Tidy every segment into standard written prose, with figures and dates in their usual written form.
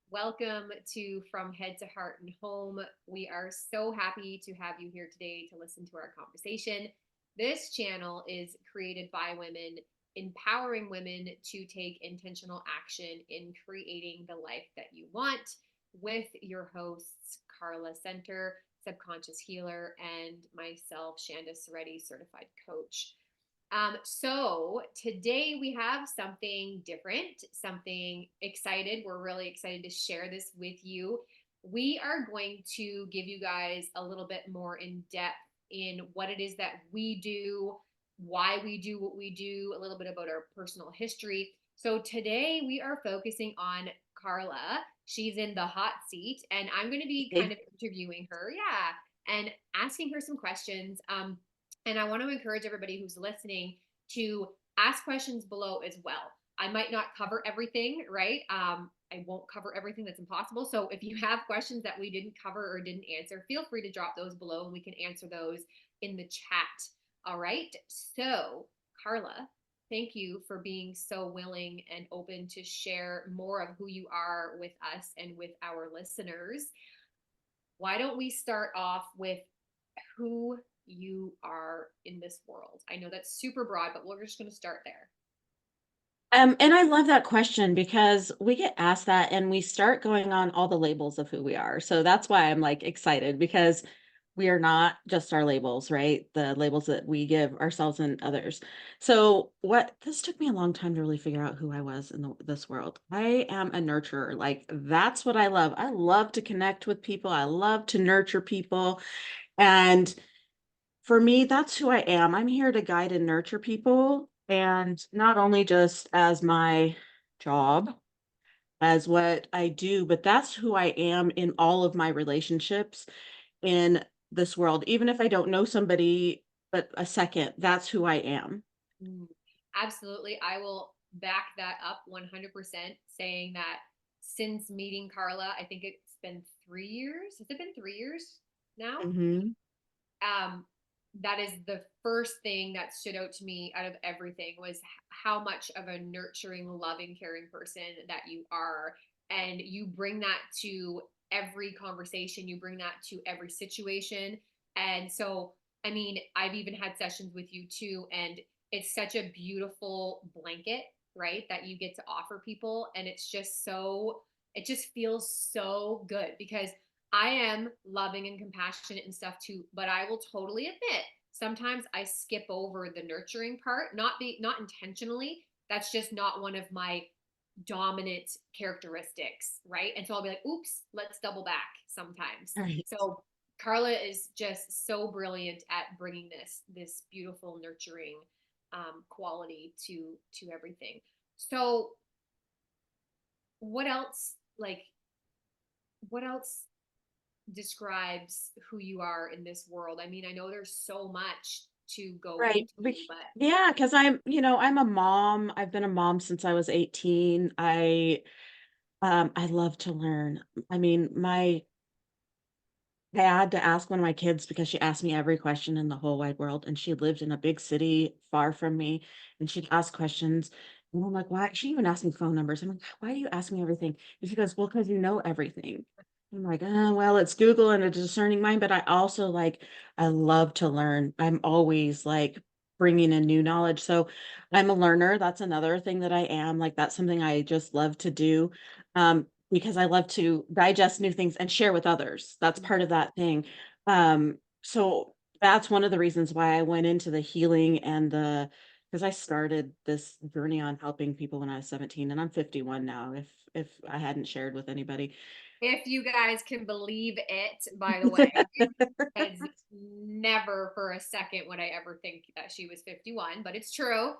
Welcome to From Head to Heart and Home. We are so happy to have you here today to listen to our conversation. This channel is created by women, empowering women to take intentional action in creating the life that you want, with your hosts, Carla Center, subconscious healer, and myself, Shanda Soretti, certified coach. So today we have something different, something excited. We're really excited to share this with you. We are going to give you guys a little bit more in depth in what it is that we do, why we do what we do, a little bit about our personal history. So today we are focusing on Carla. She's in the hot seat, and I'm going to be kind Okay. of interviewing her. Yeah. And asking her some questions. And I want to encourage everybody who's listening to ask questions below as well. I might not cover everything, right? I won't cover everything. That's impossible. So if you have questions that we didn't cover or didn't answer, feel free to drop those below and we can answer those in the chat. All right. So, Carla, thank you for being so willing and open to share more of who you are with us and with our listeners. Why don't we start off with who you are in this world? I know that's super broad, but we're just going to start there. And I love that question because we get asked that and we start going on all the labels of who we are. So that's why I'm like excited because we are not just our labels, right? The labels that we give ourselves and others. So what this took me a long time to really figure out who I was in this world. I am a nurturer. Like that's what I love. I love to connect with people. I love to nurture people. And for me, that's who I am. I'm here to guide and nurture people, and not only just as my job, as what I do, but that's who I am in all of my relationships in this world. Even if I don't know somebody but a second, that's who I am. Mm, absolutely. I will back that up 100%, saying that since meeting Carla, I think it's been 3 years. Has it been 3 years now? Mhm. um, that is the first thing that stood out to me out of everything was how much of a nurturing, loving, caring person that you are. And you bring that to every conversation, you bring that to every situation. And so, I mean, I've even had sessions with you too, and it's such a beautiful blanket, right? That you get to offer people. And it's just so, it just feels so good because I am loving and compassionate and stuff too, but I will totally admit sometimes I skip over the nurturing part, not intentionally. That's just not one of my dominant characteristics, right? And so I'll be like, "Oops, let's double back sometimes." Right. So Carla is just so brilliant at bringing this beautiful nurturing quality to everything. So what else like what else describes who you are in this world? I mean, I know there's so much to go Right. into, but Yeah, because I'm a mom. I've been a mom since I was 18. I love to learn. I mean, my I had to ask one of my kids because she asked me every question in the whole wide world, and she lived in a big city far from me, and she'd ask questions, and I'm like, "Why?" She even asked me phone numbers. I'm like, "Why do you ask me everything?" And she goes, "Well, because you know everything." I'm like, well, it's Google and a discerning mind, but I also like, I love to learn. I'm always like bringing in new knowledge. So I'm a learner. That's another thing that I am. Like, that's something I just love to do. Because I love to digest new things and share with others. That's part of that thing. So that's one of the reasons why I went into the healing and the because I started this journey on helping people when I was 17 and I'm 51 now if I hadn't shared with anybody. if you guys can believe it, by the way, because never for a second would I ever think that she was 51, but it's true.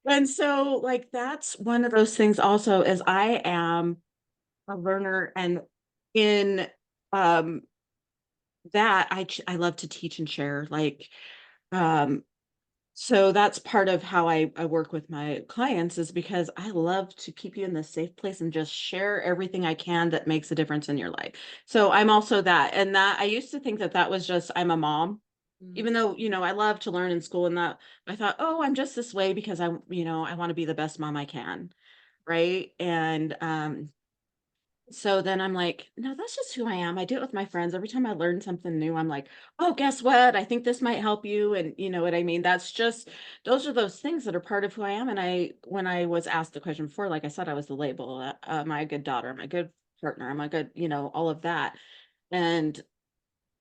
And so like that's one of those things also is I am a learner and in um that I love to teach and share like um so that's part of how I work with my clients is because I love to keep you in this safe place and just share everything I can that makes a difference in your life. So I'm also that. And that I used to think that that was just I'm a mom, Mm, even though, I love to learn in school and that I thought, oh, I'm just this way because I want to be the best mom I can. right? And so then I'm like, no, that's just who I am. I do it with my friends. Every time I learn something new, I'm like, oh, guess what? I think this might help you. And you know what I mean? That's just, those are those things that are part of who I am. And when I was asked the question before, like I said, I was the label. Am I a good daughter? Am I a good partner? Am I good? All of that. And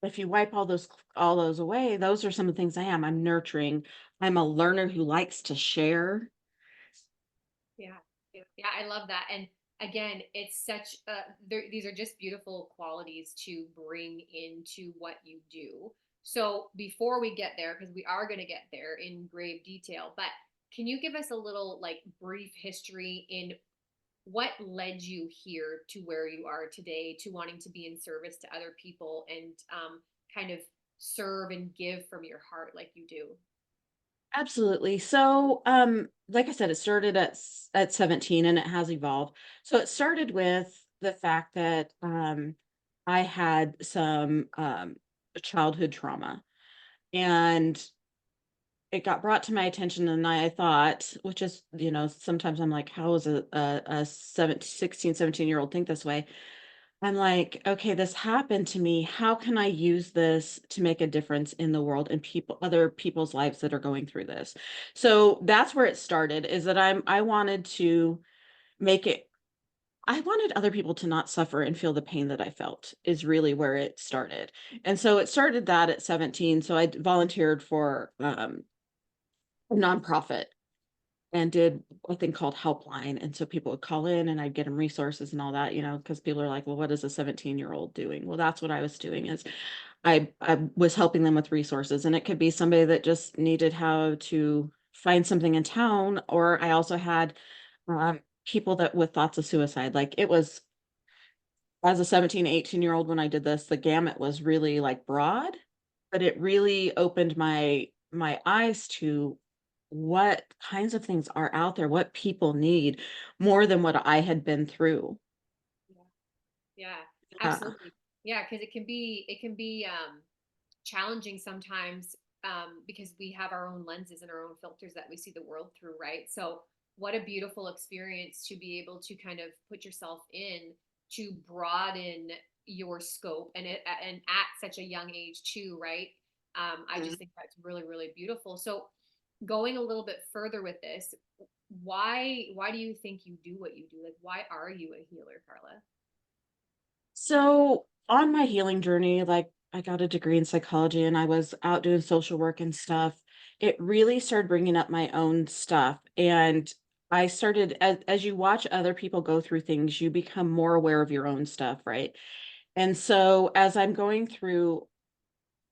if you wipe all those away, those are some of the things I am. I'm nurturing. I'm a learner who likes to share. Yeah. Yeah, yeah, I love that. And again, it's such these are just beautiful qualities to bring into what you do. So before we get there, because we are going to get there in grave detail, but can you give us a little like brief history in what led you here to where you are today, to wanting to be in service to other people and kind of serve and give from your heart like you do? Absolutely. So, like I said, it started at 17 and it has evolved. So it started with the fact that I had some childhood trauma, and it got brought to my attention, and I thought, which is, sometimes I'm like, how is a 16, 17-year-old think this way? I'm like, okay, this happened to me. How can I use this to make a difference in the world and other people's lives that are going through this? So that's where it started, is that I wanted to make it, I wanted other people to not suffer and feel the pain that I felt, is really where it started. And so it started that at 17. So I volunteered for a nonprofit and did a thing called Helpline. And so people would call in and I'd get them resources and all that, because people are like, well, what is a 17-year-old doing? Well, that's what I was doing, is I was helping them with resources. And it could be somebody that just needed how to find something in town. Or I also had people that with thoughts of suicide. Like, it was, as a 17, 18-year-old, when I did this, the gamut was really like broad, but it really opened my eyes to what kinds of things are out there, what people need more than what I had been through. Yeah. Yeah, Yeah. absolutely. Yeah, because it can be challenging sometimes because we have our own lenses and our own filters that we see the world through, right? So what a beautiful experience to be able to kind of put yourself in to broaden your scope and at such a young age too, right? I Mhm. just think that's really really beautiful. So going a little bit further with this, why do you think you do what you do? Like why are you a healer, Carla? So on my healing journey, like, I got a degree in psychology and I was out doing social work and stuff. It really started bringing up my own stuff. And I started, as you watch other people go through things, you become more aware of your own stuff, right? And so as I'm going through,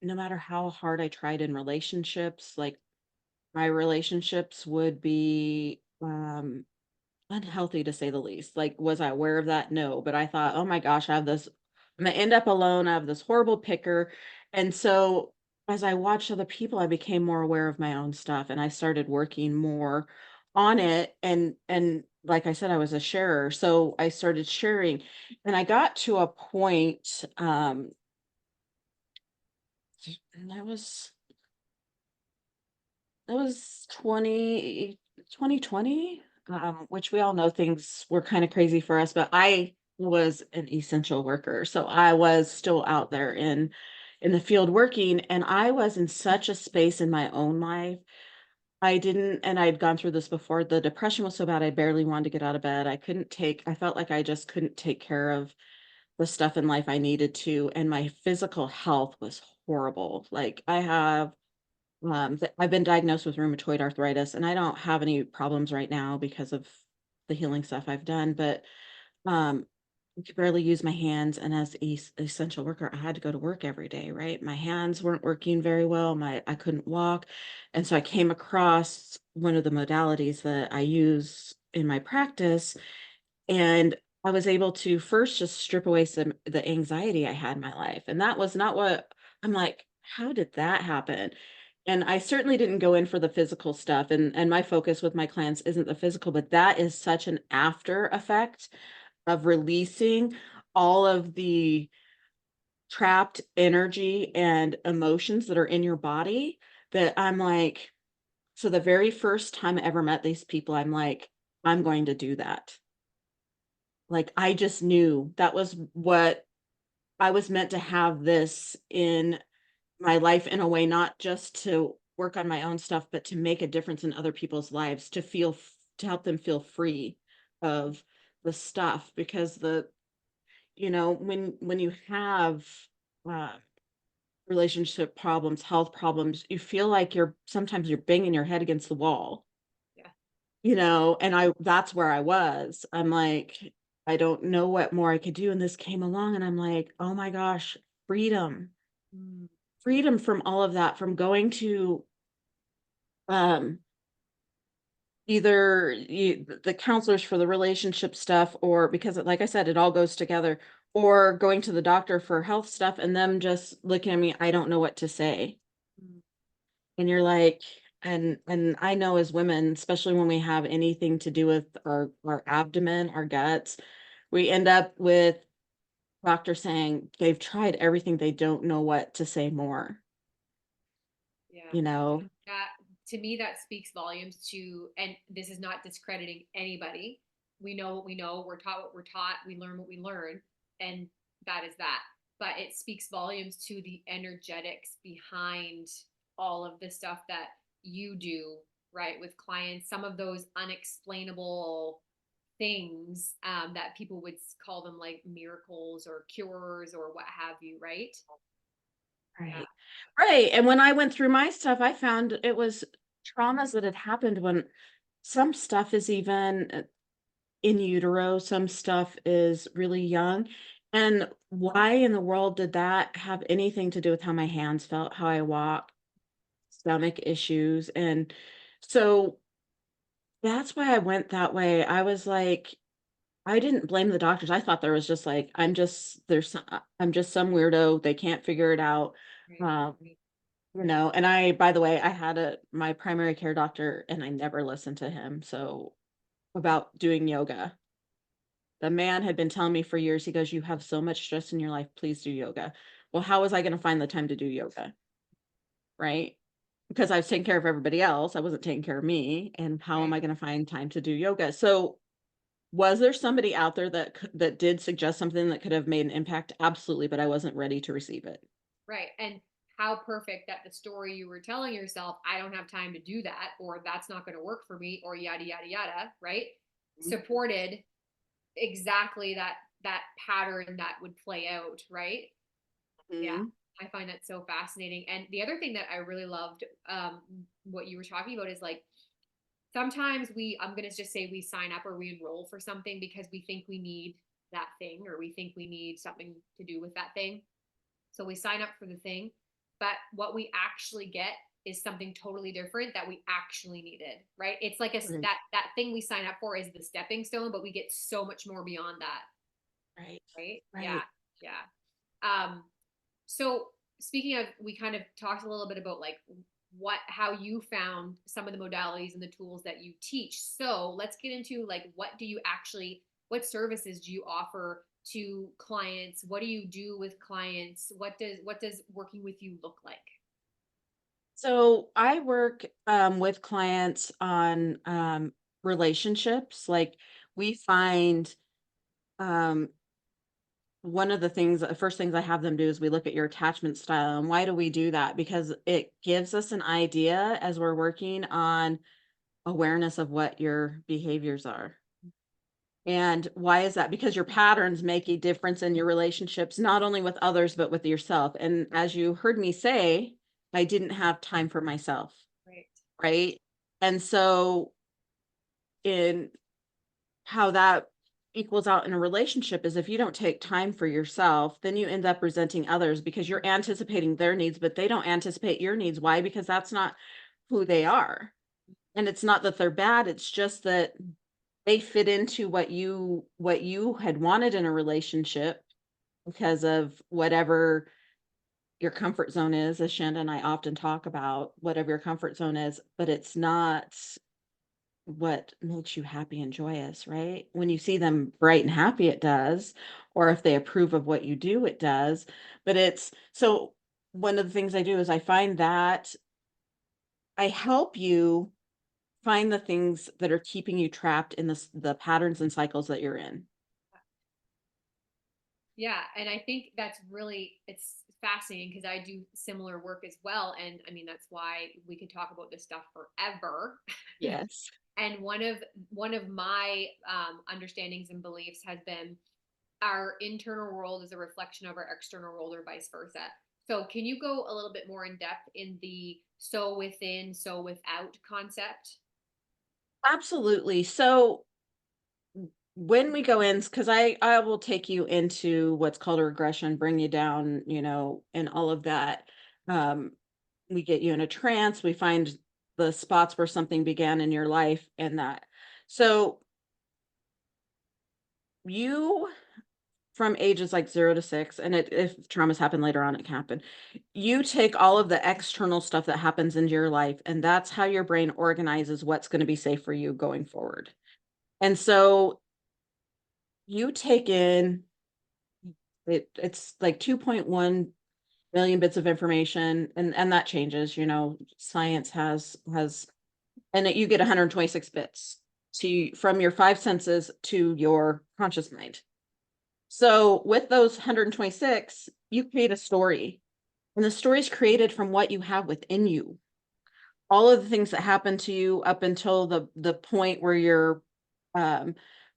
no matter how hard I tried in relationships, like, my relationships would be unhealthy, to say the least. Like, was I aware of that? No, but I thought, "Oh my gosh, I'm gonna end up alone. I have this horrible picker." And so as I watched other people, I became more aware of my own stuff, and I started working more on it. And like I said, I was a sharer, so I started sharing, and I got to a point, and that was 2020, which we all know things were kind of crazy for us, but I was an essential worker. So I was still out there in the field working, and I was in such a space in my own life. I didn't, and I'd gone through this before. The depression was so bad, I barely wanted to get out of bed. I felt like I just couldn't take care of the stuff in life I needed to, and my physical health was horrible. Like, I've been diagnosed with rheumatoid arthritis, and I don't have any problems right now because of the healing stuff I've done, but um, I could barely use my hands, and as essential worker, I had to go to work every day, right? My hands weren't working very well. I couldn't walk, and so I came across one of the modalities that I use in my practice, and I was able to first just strip away some the anxiety I had in my life, and that was not what I'm like, "How did that happen?" And I certainly didn't go in for the physical stuff, and my focus with my clients isn't the physical, but that is such an after effect of releasing all of the trapped energy and emotions that are in your body, that I'm like, so the very first time I ever met these people, I'm like, I'm going to do that. Like, I just knew that was what I was meant to have this in my life in a way, not just to work on my own stuff, but to make a difference in other people's lives, to to help them feel free of the stuff because when you have uh, relationship problems, health problems, you feel like sometimes you're banging your head against the wall, Yeah. and that's where I was. I'm like, I don't know what more I could do. And this came along and I'm like, oh my gosh, freedom, Mm, freedom from all of that, from going to um either the counselors for the relationship stuff, or because like I said, it all goes together, or going to the doctor for health stuff and them just looking at me, I don't know what to say. mm, And you're like, and I know as women, especially when we have anything to do with our abdomen, our guts, we end up with doctor saying they've tried everything, they don't know what to say more, yeah. you know? That to me, that speaks volumes to, and this is not discrediting anybody. We know what we know. We're taught what we're taught. We learn what we learn, and that is that. But it speaks volumes to the energetics behind all of the stuff that you do, right, with clients. Some of those unexplainable things that people would call them like miracles or cures or what have you, right? Yeah, Right. Right, and when I went through my stuff, I found it was traumas that had happened when some stuff is even, in utero, some stuff is really young, and why in the world did that have anything to do with how my hands felt, how I walked, stomach issues, and so that's why I went that way. I was like, I didn't blame the doctors. I thought there was just like, I'm just some weirdo. They can't figure it out. right. Um, and I, by the way, I had my primary care doctor and I never listened to him. So about doing yoga, the man had been telling me for years, he goes, you have so much stress in your life. Please do yoga. Well, how was I going to find the time to do yoga? Right. Because I was taking care of everybody else. I wasn't taking care of me. And how am Right. I going to find time to do yoga? So was there somebody out there that did suggest something that could have made an impact? Absolutely, but I wasn't ready to receive it. Right. And how perfect that the story you were telling yourself, I don't have time to do that, or that's not going to work for me, or yada, yada, yada, right? Supported exactly that pattern that would play out, right? Yeah. Mhm. I find that so fascinating. And the other thing that I really loved, what you were talking about is like sometimes I'm going to just say we sign up or we enroll for something because we think we need that thing or we think we need something to do with that thing. So we sign up for the thing, but what we actually get is something totally different that we actually needed, right? It's like Right, that thing we sign up for is the stepping stone, but we get so much more beyond that, right, right? Yeah, right. yeah. Um, so speaking of, we kind of talked a little bit about like how you found some of the modalities and the tools that you teach. So let's get into like what services do you offer to clients? What do you do with clients? What does working with you look like? So I work with clients on relationships. Like we find um, one of the first things I have them do is we look at your attachment style. And why do we do that? Because it gives us an idea as we're working on awareness of what your behaviors are. And why is that? Because your patterns make a difference in your relationships, not only with others, but with yourself. And as you heard me say, I didn't have time for myself, Right. right? And so, in how that equals out in a relationship is if you don't take time for yourself, then you end up resenting others because you're anticipating their needs, but they don't anticipate your needs. Why? Because that's not who they are. And it's not that they're bad, it's just that they fit into what you had wanted in a relationship because of whatever your comfort zone is, as Shanda and I often talk about, whatever your comfort zone is, but it's not what makes you happy and joyous, right? When you see them bright and happy, it does. Or if they approve of what you do, it does. But it's so one of the things I do is I find that I help you find the things that are keeping you trapped in the patterns and cycles that you're in. Yeah, and I think that's really it's fascinating because I do similar work as well, and I mean that's why we could talk about this stuff forever. Yes. And one of my understandings and beliefs has been our internal world is a reflection of our external world, or vice versa. So, can you go a little bit more in depth in the so within, so without concept? Absolutely. So when we go in, because I will take you into what's called a regression, bring you down, and all of that. Um, we get you in a trance, we find the spots where something began in your life and that. So you from ages like 0 to 6, and if traumas happen later on, it can happen. You take all of the external stuff that happens into your life, and that's how your brain organizes what's going to be safe for you going forward. And so you take in it's like 2.1 million bits of information, and that changes, science has and that you get 126 bits from your five senses to your conscious mind. So with those 126, you create a story, and the story is created from what you have within you. All of the things that happened to you up until the point where your um,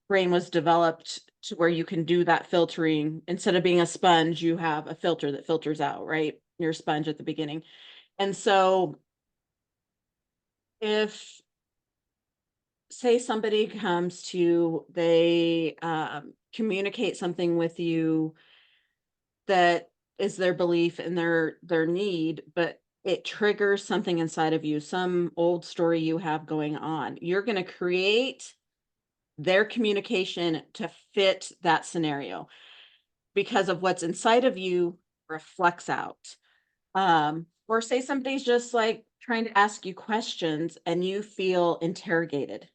brain was developed to where you can do that filtering. Instead of being a sponge, you have a filter that filters out, right? You're a sponge at the beginning. And so if say somebody comes to they communicate something with you that is their belief and their need, but it triggers something inside of you, some old story you have going on. You're going to create their communication to fit that scenario because of what's inside of you reflects out. Or say somebody's just like trying to ask you questions and you feel interrogated.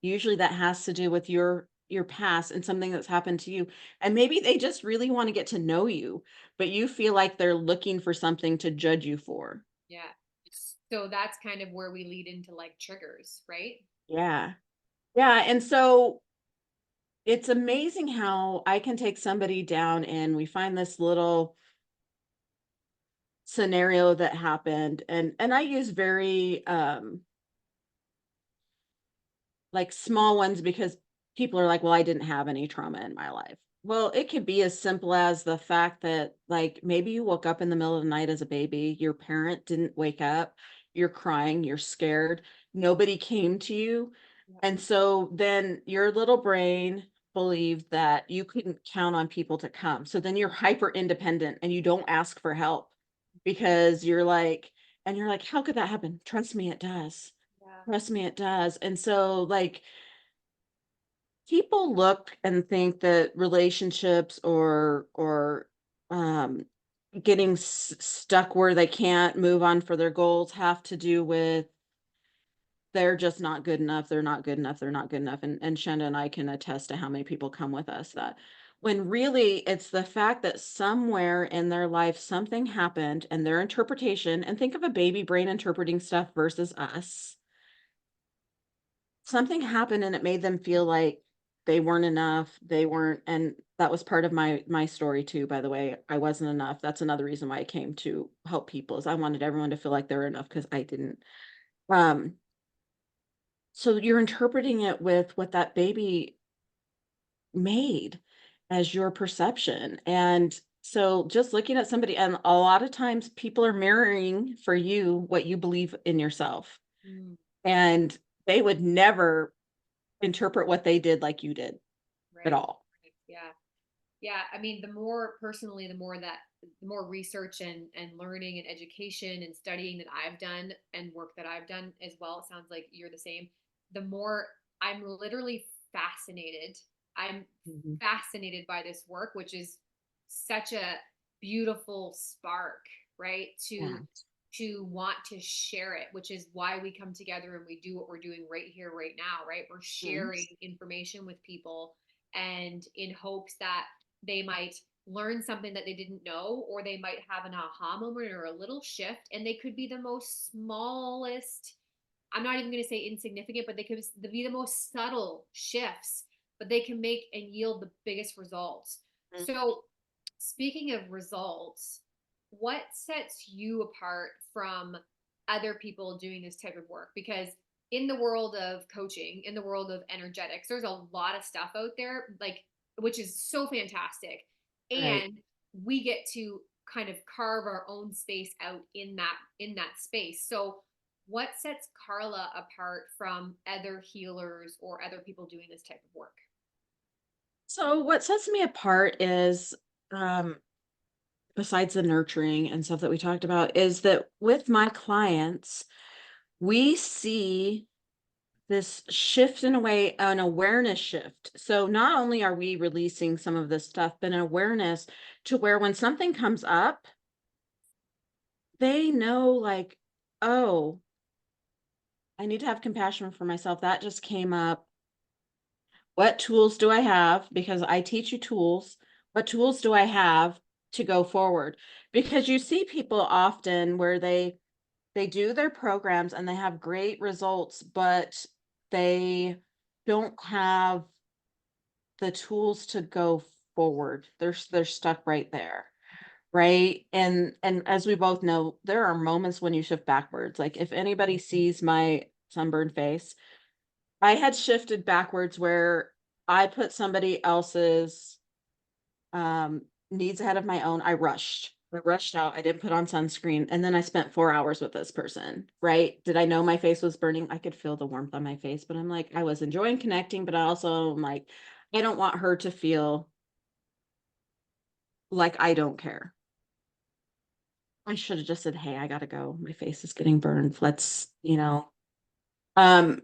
Usually that has to do with your past and something that's happened to you. And maybe they just really want to get to know you, but you feel like they're looking for something to judge you for. Yeah. So that's kind of where we lead into like triggers, right? Yeah. Yeah, and so it's amazing how I can take somebody down and we find this little scenario that happened, and I use very like small ones because people are like, "Well, I didn't have any trauma in my life." Well, it could be as simple as the fact that, like, maybe you woke up in the middle of the night as a baby, your parent didn't wake up, you're crying, you're scared, nobody came to you. Yeah. And so then your little brain believed that you couldn't count on people to come. So then you're hyper independent and you don't ask for help because you're like, how could that happen? Trust me, it does. Yeah. Trust me, it does. And so, like, people look and think that relationships or um, getting stuck where they can't move on for their goals have to do with they're just not good enough. They're not good enough. They're not good enough. And Shanda and I can attest to how many people come with us that when really it's the fact that somewhere in their life something happened and their interpretation, and think of a baby brain interpreting stuff versus us. Something happened and it made them feel like they weren't enough, they weren't, and that was part of my story too, by the way. I wasn't enough. That's another reason why I came to help people is I wanted everyone to feel like they're enough because I didn't. Um, so you're interpreting it with what that baby made as your perception. And so just looking at somebody, and a lot of times people are mirroring for you what you believe in yourself. Mm, And they would never interpret what they did like you did at right. all. Right. Yeah. Yeah. I mean, the more personally, the more research and learning and education and studying that I've done and work that I've done as well, it sounds like you're the same. The more I'm literally fascinated. I'm Mhm. fascinated by this work, which is such a beautiful spark, right? Yeah. To want to share it, which is why we come together and we do what we're doing right here, right now, right? We're Mhm. sharing information with people and in hopes that they might learn something that they didn't know, or they might have an aha moment or a little shift, and they could be the most smallest I'm not even going to say insignificant, but they can be the most subtle shifts, but they can make and yield the biggest results. Mm. So, speaking of results, what sets you apart from other people doing this type of work? Because in the world of coaching, in the world of energetics, there's a lot of stuff out there, like, which is so fantastic. Right. And we get to kind of carve our own space out in that space. So what sets Carla apart from other healers or other people doing this type of work? So what sets me apart is, um, besides the nurturing and stuff that we talked about, is that with my clients, we see this shift in a way, an awareness shift. So not only are we releasing some of this stuff, but an awareness to where when something comes up, they know like, oh, I need to have compassion for myself. That just came up. What tools do I have? Because I teach you tools. What tools do I have to go forward? Because you see people often where they do their programs and they have great results, but they don't have the tools to go forward. They're stuck right there. Right? And as we both know, there are moments when you shift backwards. Like if anybody sees my sunburned face, I had shifted backwards where I put somebody else's um needs ahead of my own. I rushed out. I didn't put on sunscreen. And then I spent 4 hours with this person. Right. Did I know my face was burning? I could feel the warmth on my face, but I'm like, I was enjoying connecting, but I also am like, I don't want her to feel like I don't care. I should have just said, hey, I gotta go. My face is getting burned. Let's. Um,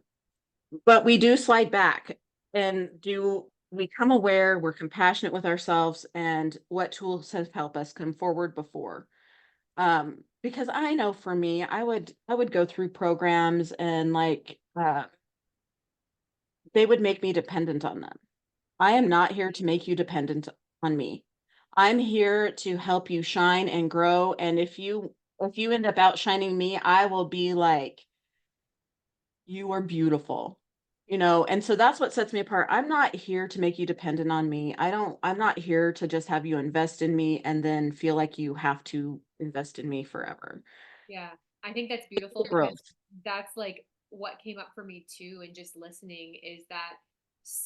but we do slide back and do we come aware, we're compassionate with ourselves and what tools have helped us come forward before. Because I know for me, I would go through programs and like they would make me dependent on them. I am not here to make you dependent on me. I'm here to help you shine and grow. And if you end up outshining me, I will be like, you are beautiful. And so that's what sets me apart. I'm not here to make you dependent on me. I'm not here to just have you invest in me and then feel like you have to invest in me forever. Yeah, I think that's beautiful because Growth. that's like what came up for me too, and just listening is that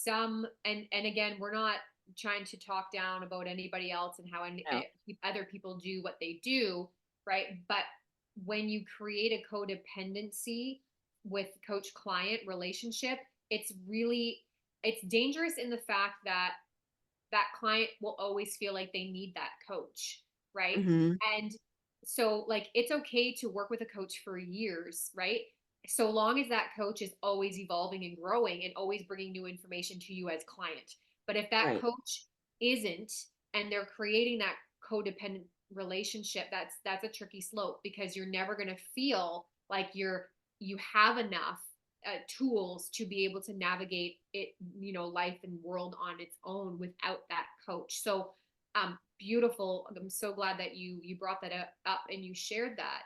and again, we're not trying to talk down about anybody else and how Yeah. other people do what they do, right? But when you create a codependency with coach client relationship, it's really it's dangerous in the fact that that client will always feel like they need that coach, right? Hmm. And so, like, it's okay to work with a coach for years, right? So long as that coach is always evolving and growing and always bringing new information to you as client. But if that Right. coach isn't and they're creating that codependent relationship, that's a tricky slope because you're never going to feel like you have enough tools to be able to navigate it, life and world on its own without that coach. So, beautiful. I'm so glad that you brought that up and you shared that.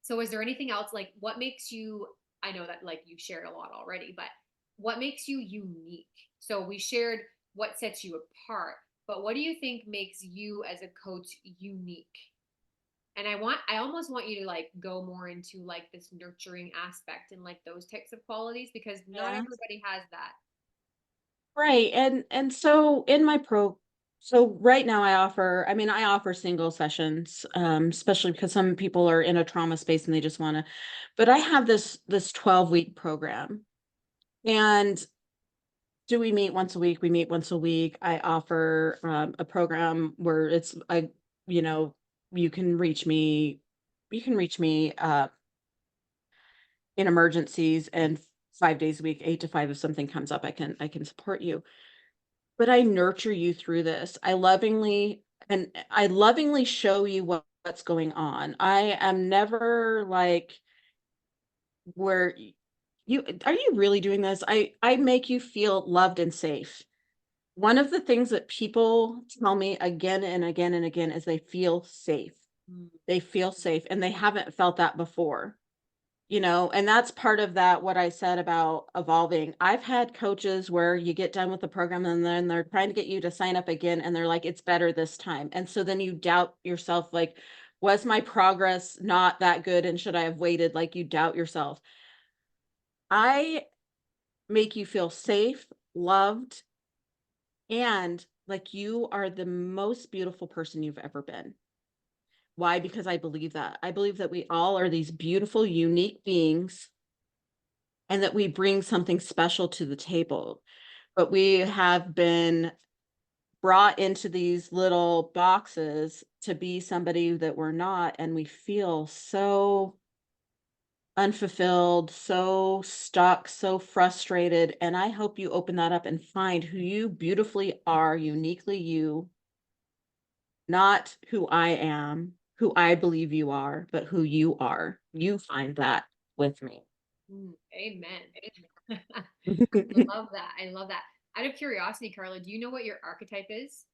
So, is there anything else like what makes you? I know that like you shared a lot already, but what makes you unique? So we shared what sets you apart, but what do you think makes you as a coach unique? And I almost want you to like go more into like this nurturing aspect and like those types of qualities because not Yeah. everybody has that. Right. And so in my pro so right now I offer single sessions, especially because some people are in a trauma space and they just want to, but I have this 12-week program. And do we meet once a week? We meet once a week. I offer a program where you know, you can reach me, in emergencies and 5 days a week, 8 to 5, if something comes up, I can support you. But I nurture you through this. I lovingly show you what's going on. I am never like where you are you really doing this? I make you feel loved and safe. One of the things that people tell me again and again and again is they feel safe. Mm. They feel safe and they haven't felt that before. And that's part of that, what I said about evolving. I've had coaches where you get done with the program and then they're trying to get you to sign up again and they're like, it's better this time. And so then you doubt yourself, like, was my progress not that good and should I have waited? Like you doubt yourself. I make you feel safe, loved, and like you are the most beautiful person you've ever been. Why? Because I believe that. I believe that we all are these beautiful, unique beings and that we bring something special to the table. But we have been brought into these little boxes to be somebody that we're not, and we feel so unfulfilled, so stuck, so frustrated. And I hope you open that up and find who you beautifully are, uniquely you, not who I am, who I believe you are, but who you are. You find that with me. Amen. I love that. I love that. Out of curiosity, Carla, do you know what your archetype is?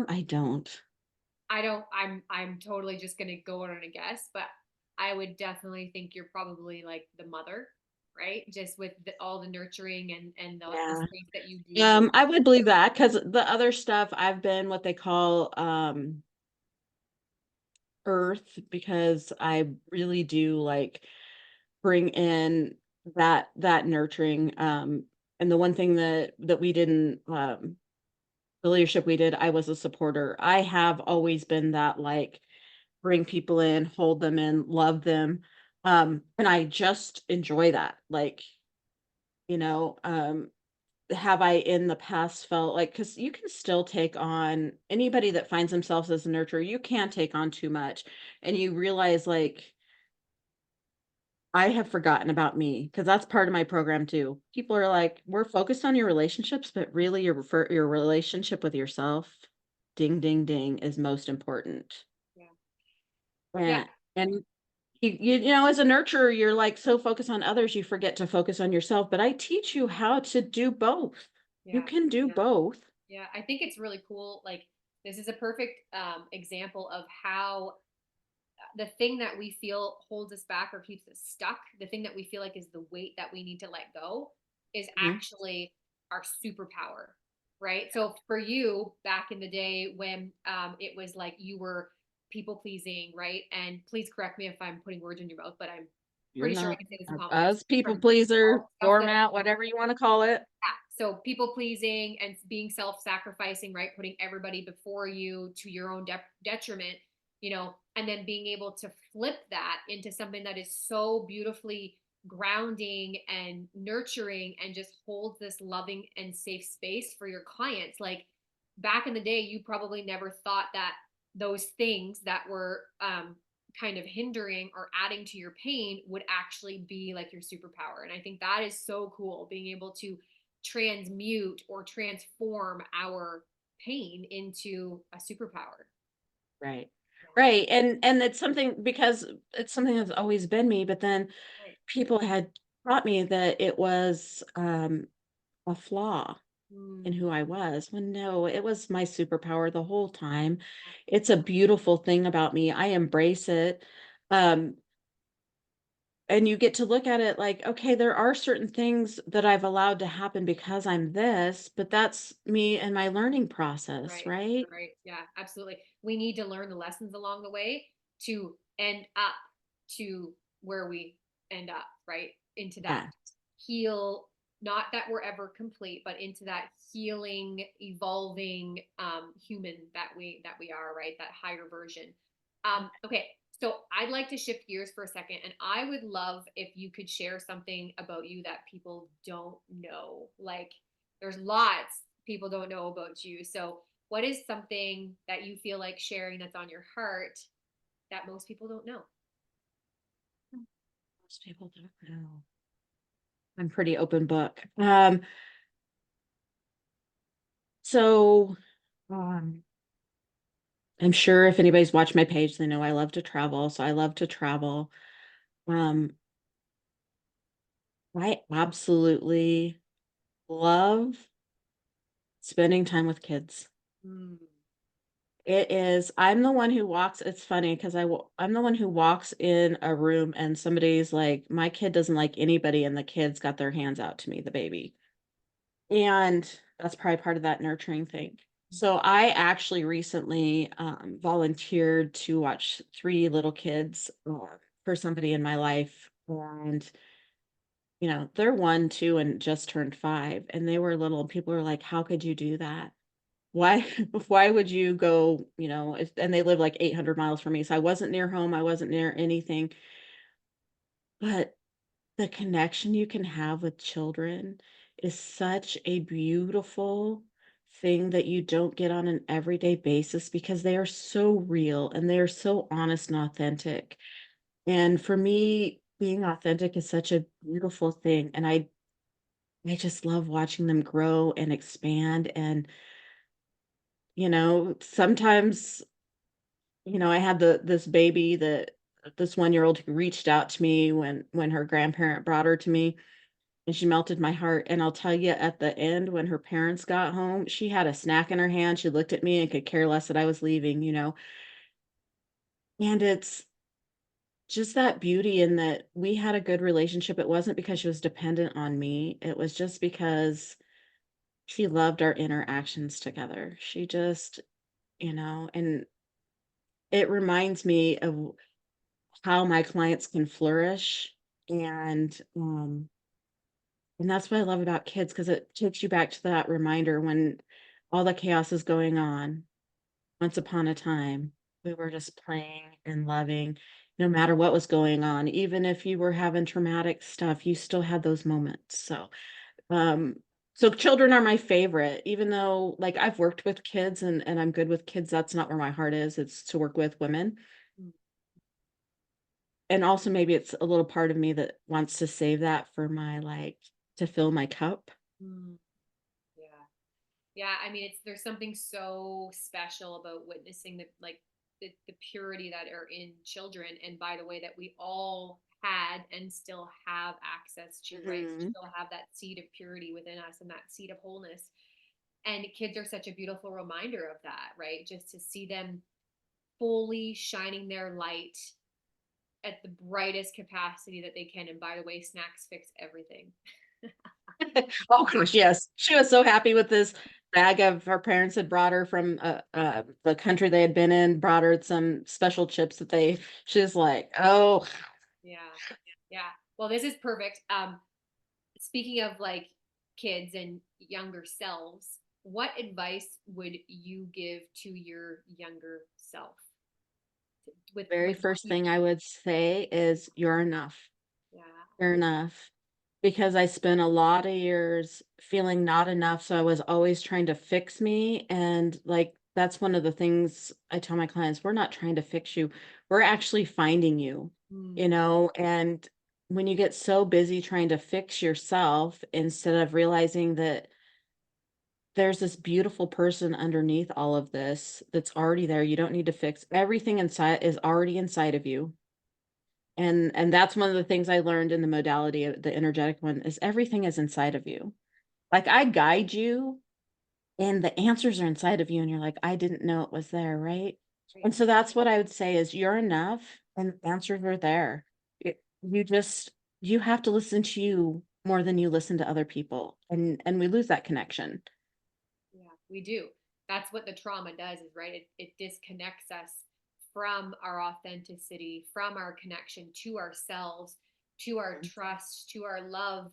I don't. I don't. I'm totally just gonna go out on a guess, but I would definitely think you're probably like the mother, right? Just with all the nurturing and the Yeah. space that you do hold. I would believe that because the other stuff I've been what they call earth because I really do like bring in that nurturing. And the one thing that we didn't the leadership we did, I was a supporter. I have always been that like bring people in, hold them in, love them. And I just enjoy that. Like, you know, have I in the past felt like because you can still take on anybody that finds themselves as a nurturer, you can take on too much. And you realize like I have forgotten about me because that's part of my program too. People are like, we're focused on your relationships, but really your relationship with yourself, ding, ding, ding, is most important. Yeah. Yeah. And you know, as a nurturer, you're like so focused on others, you forget to focus on yourself. But I teach you how to do both. You Yeah. can do both. Yeah. I think it's really cool. Like this is a perfect example of how the thing that we feel holds us back or keeps us stuck, the thing that we feel like is the weight that we need to let go, is Mhm. actually our superpower, right? So for you back in the day when it was like you were people pleasing, right? And please correct me if I'm putting words in your mouth, but I'm You're pretty sure I not can say this in confidence us people from pleaser, stuff that doormat, whatever you want to call it. yeah. So people pleasing and being self-sacrificing, right? Putting everybody before you to your own detriment, and then being able to flip that into something that is so beautifully grounding and nurturing and just holds this loving and safe space for your clients. Like back in the day, you probably never thought that those things that were kind of hindering or adding to your pain would actually be like your superpower. And I think that is so cool being able to transmute or transform our pain into a superpower. Right. Yeah. Right. And it's something because it's something that's always been me, but then Right. people had taught me that it was a flaw in Mm, who I was. When no, it was my superpower the whole time. It's a beautiful thing about me. I embrace it. Um, and you get to look at it like, okay, there are certain things that I've allowed to happen because I'm this, but that's me and my learning process, right. right? Right. Yeah, absolutely. We need to learn the lessons along the way to end up to where we end up, right? Into that Yeah. heal, not that we're ever complete, but into that healing, evolving human that we are, right? That higher version. Okay, so I'd like to shift gears for a second, and I would love if you could share something about you that people don't know. Like, there's lots people don't know about you. So, what is something that you feel like sharing that's on your heart that most people don't know? Most people don't know. I'm pretty open book. So um, I'm sure if anybody's watched my page, they know I love to travel. So I love to travel. Um, I absolutely love spending time with kids. Mm, It is. I'm the one who walks it's funny 'cause I'm the one who walks in a room and somebody's like, "My kid doesn't like anybody," and the kid's got their hands out to me, the baby. And that's probably part of that nurturing thing. So I actually recently, volunteered to watch 3 little kids, for somebody in my life, and, they're 1, 2, and just turned 5, and they were little, and people were like, "How could you do that? Why why would you go," if and they live like 800 miles from me, so I wasn't near home, I wasn't near anything, but the connection you can have with children is such a beautiful thing that you don't get on an everyday basis because they are so real and they are so honest and authentic. And for me, being authentic is such a beautiful thing. And I just love watching them grow and expand. And, sometimes, I had this baby that this 1-year old who reached out to me when her grandparent brought her to me. And she melted my heart, and I'll tell you at the end when her parents got home, she had a snack in her hand, she looked at me and could care less that I was leaving. And it's just that beauty in that we had a good relationship, it wasn't because she was dependent on me, it was just because she loved our interactions together. She just and it reminds me of how my clients can flourish, and, and that's what I love about kids because it takes you back to that reminder when all the chaos is going on. Once upon a time, we were just playing and loving no matter what was going on. Even if you were having traumatic stuff, you still had those moments. Um, so children are my favorite, even though like I've worked with kids and I'm good with kids. That's not where my heart is. It's to work with women. Mm, And also maybe it's a little part of me that wants to save that for my to fill my cup. mm, yeah. Yeah, I mean, there's something so special about witnessing the purity that are in children, and by the way, that we all had and still have access to, right? We Mhm. still have that seed of purity within us and that seed of wholeness. And kids are such a beautiful reminder of that, right? Just to see them fully shining their light at the brightest capacity that they can. And by the way, snacks fix everything. Oh gosh, yes. She was so happy with this bag of her parents had brought her from, the country they had been in, brought her some special chips that she's like, "Oh." Yeah. Yeah. Well, this is perfect. Speaking of like kids and younger selves, what advice would you give to your younger self Very with what first you thing I would say is, "You're enough. yeah. You're enough." Because I spent a lot of years feeling not enough, so I was always trying to fix me, and, that's one of the things I tell my clients, "We're not trying to fix you, we're actually finding you," Mm, and when you get so busy trying to fix yourself instead of realizing that there's this beautiful person underneath all of this that's already there, you don't need to fix everything inside is already inside of you, and that's one of the things I learned in the modality of the energetic one is everything is inside of you. Like, I guide you, and the answers are inside of you, and you're like, "I didn't know it was there," right? right. And so that's what I would say is you're enough, and the answers are there. You just you have to listen to you more than you listen to other people, and we lose that connection. Yeah, we do. That's what the trauma does, is right. It disconnects us from our authenticity, from our connection to ourselves, to our Mhm. trust, to our love,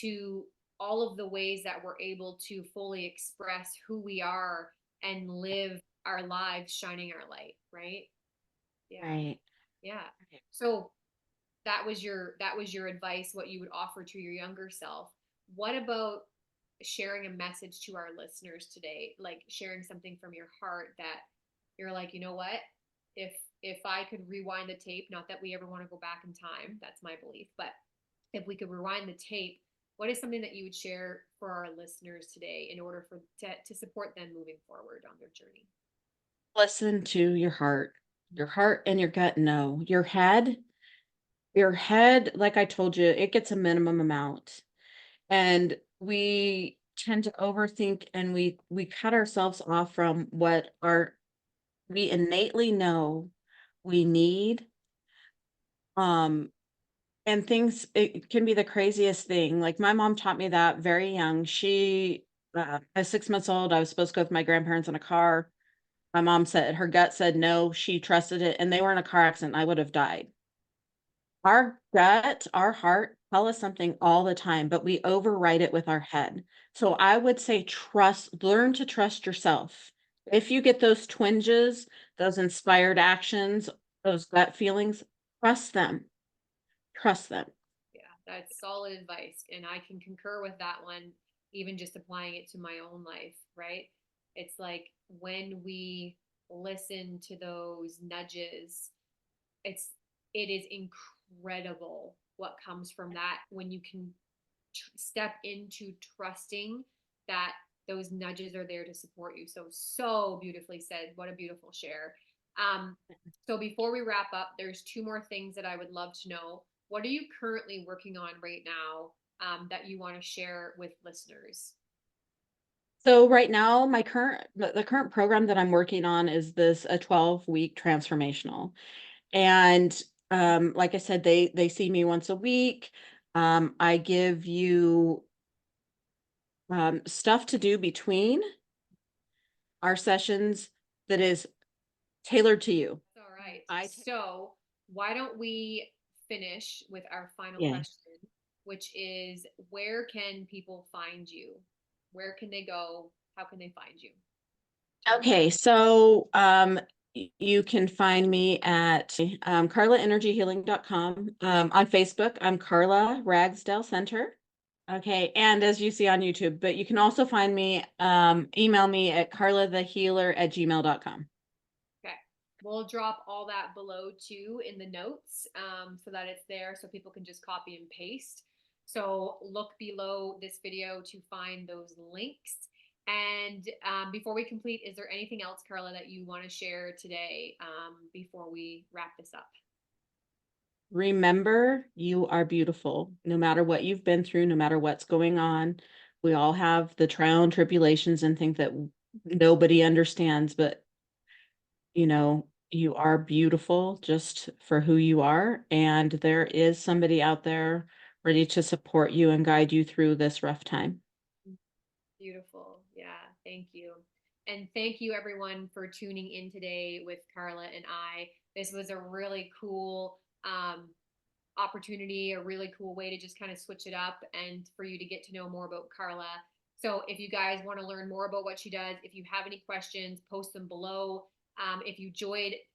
to all of the ways that we're able to fully express who we are and live our lives shining our light, right? Yeah. Right. Yeah. Right. So that was your advice, what you would offer to your younger self. What about sharing a message to our listeners today, like sharing something from your heart that you're like, you know what, if I could rewind the tape, not that we ever want to go back in time, that's my belief, but if we could rewind the tape, what is something that you would share for our listeners today in order to support them moving forward on their journey? Listen to your heart and your gut know. Your head, like I told you, it gets a minimum amount. And we tend to overthink and we cut ourselves off from what our we innately know we need. Um, and things, it can be the craziest thing. Like my mom taught me that very young. I was 6 months old. I was supposed to go with my grandparents in a car. My mom said her gut said no. She trusted it, and they were in a car accident. I would have died. Our gut, our heart tell us something all the time, but we override it with our head. So I would say learn to trust yourself. If you get those twinges, those inspired actions, those gut feelings, trust them. Trust them. Yeah, that's solid advice. And I can concur with that one, even just applying it to my own life, right? It's like when we listen to those nudges, it's it is incredible what comes from that when you can step into trusting that those nudges are there to support you. So beautifully said. What a beautiful share. Um, so before we wrap up, there's two more things that I would love to know. What are you currently working on right now that you want to share with listeners? So right now, the current program that I'm working on is this a 12-week transformational. And like I said, they see me once a week. I give you stuff to do between our sessions that is tailored to you. All right. I ta- So why don't we finish with our final yeah. question, which is where can people find you? Where can they go? How can they find you? Tell them. Okay, so you can find me at carlaenergyhealing.com. On Facebook, I'm Carla Ragsdale Center. Okay, and as you see on YouTube, but you can also find me, email me at carlathehealer@gmail.com. Okay. We'll drop all that below too in the notes so that it's there so people can just copy and paste. So look below this video to find those links. And before we complete, is there anything else, Carla, that you want to share today before we wrap this up? Remember, you are beautiful, no matter what you've been through, no matter what's going on. We all have the trial and tribulations and think that nobody understands, but you are beautiful just for who you are, and there is somebody out there ready to support you and guide you through this rough time. Beautiful. Yeah. Thank you. And thank you, everyone, for tuning in today with Carla and I. This was a really cool opportunity, a really cool way to just kind of switch it up and for you to get to know more about Carla. So if you guys want to learn more about what she does, if you have any questions, post them below. If you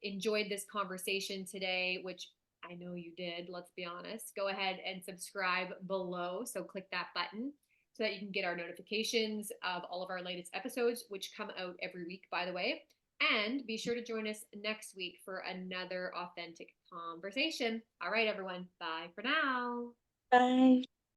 enjoyed this conversation today, which I know you did, let's be honest, go ahead and subscribe below. So click that button so that you can get our notifications of all of our latest episodes, which come out every week, by the way. And be sure to join us next week for another authentic conversation. All right, everyone. Bye for now. Bye.